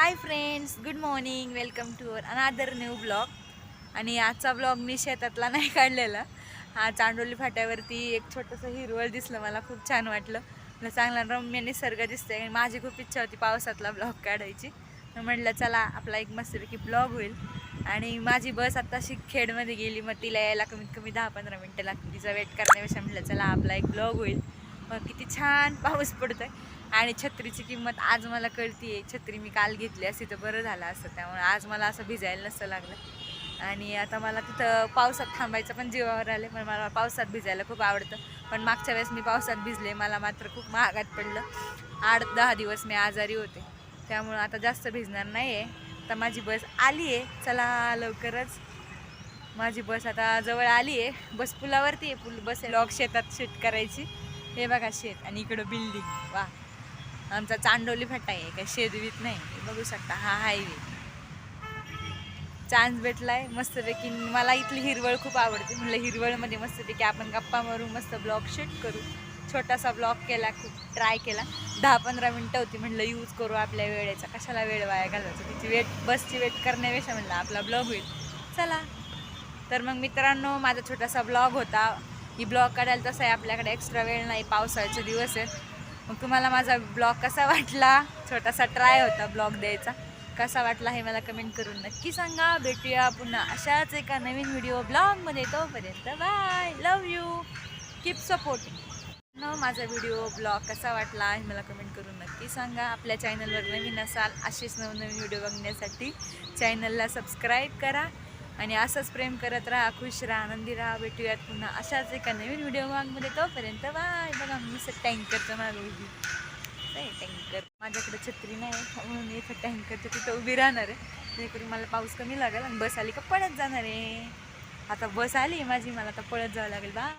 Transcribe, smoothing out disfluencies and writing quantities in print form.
High friends, good morning. Welcome to another new blog. आणि आजचा blog मी शेतातला नाही काढलेला. हा चांडोली फाट्यावरती एक छोटंसं हिरवळ दिसलं, मला खूप छान वाटलं. मला चांगला रम्य निसर्ग दिसतंय. माझी खूप इच्छा होती पावसातला ब्लॉग काढायची. मग म्हटलं चला आपला एक मस्तपैकी ब्लॉग होईल. आणि माझी बस आत्ताशी खेडमध्ये गेली, मग तिला यायला कमीत कमी 10-15 मिनटं लागतील. तिचा वेट करण्यापेक्षा म्हटलं चला आपला एक ब्लॉग होईल. मग किती छान पाऊस पडतोय. आणि छत्रीची किंमत आज मला कळतीये. छत्री मी काल घेतली असती तर बरं झालं असतं, त्यामुळे आज मला असं भिजायला नसतं लागलं. आणि आता मला तिथं पावसात थांबायचं पण जीवावर आले, पण मला पावसात भिजायला खूप आवडतं. पण मागच्या वेळेस मी पावसात भिजले, मला मात्र खूप महागात पडलं. 8-10 दिवस मी आजारी होते, त्यामुळं आता जास्त भिजणार नाही आहे. आता माझी बस आली आहे, चला लवकरच. माझी बस आता जवळ आली आहे. बस पुलावरती आहे. बस लॉग शेतात शूट करायची. हे बघा शेत, आणि इकडं बिल्डिंग. वा, आमचा चांडोली फाटा आहे, काय शेतवीत नाही. बघू शकता हा हायवे. चान्स भेटलाय मस्तपैकी. मला इथली हिरवळ खूप आवडते. म्हणलं हिरवळमध्ये मस्तपैकी आपण गप्पा मारू, मस्त ब्लॉग शूट करू. छोटासा ब्लॉग केला, खूप ट्राय केला. 10-15 मिनटं होती. म्हटलं यूज करू आपल्या वेळेचा, कशाला वेळ वाया घालवायचा. तिची बसची वेट करण्यापेक्षा म्हटलं आपला ब्लॉग होईल. चला तर मग मित्रांनो, माझा छोटासा ब्लॉग होता. ही ब्लॉग काढायला तसं आहे आपल्याकडे एक्स्ट्रा वेळ नाही, पावसाळ्याचे दिवस आहेत. मग तुम्हाला माझा ब्लॉग कसा वाटला, छोटासा ट्राय होता ब्लॉग द्यायचा, कसा वाटला हे मला कमेंट करून नक्की सांगा. भेटूया पुन्हा अशाच एका नवीन व्हिडिओ ब्लॉगमध्ये. तोपर्यंत bye, love you, keep supporting. माझा व्हिडिओ ब्लॉग कसा वाटला हे मला कमेंट करून नक्की सांगा. आपल्या चॅनलवर नवीन असाल, असेच नवनवीन व्हिडिओ बघण्यासाठी चॅनलला सबस्क्राईब करा. आणि असंच प्रेम करत राहा, खुश राहा, आनंदी राहा. भेटूयात पुन्हा अशाच एका नवीन व्हिडिओ ब्लॉगमध्ये. तोपर्यंत बाय. बघा मी टँकरचं मागं उभी आहे. टँकर माझ्याकडे छत्री नाही म्हणून इथं टँकरचं तिथं उभी राहणार आहे, जेणेकरून मला पाऊस कमी लागेल आणि बस आली का पळत जाणार आहे. आता बस आली माझी, मला आता पळत जावं लागेल. बाय.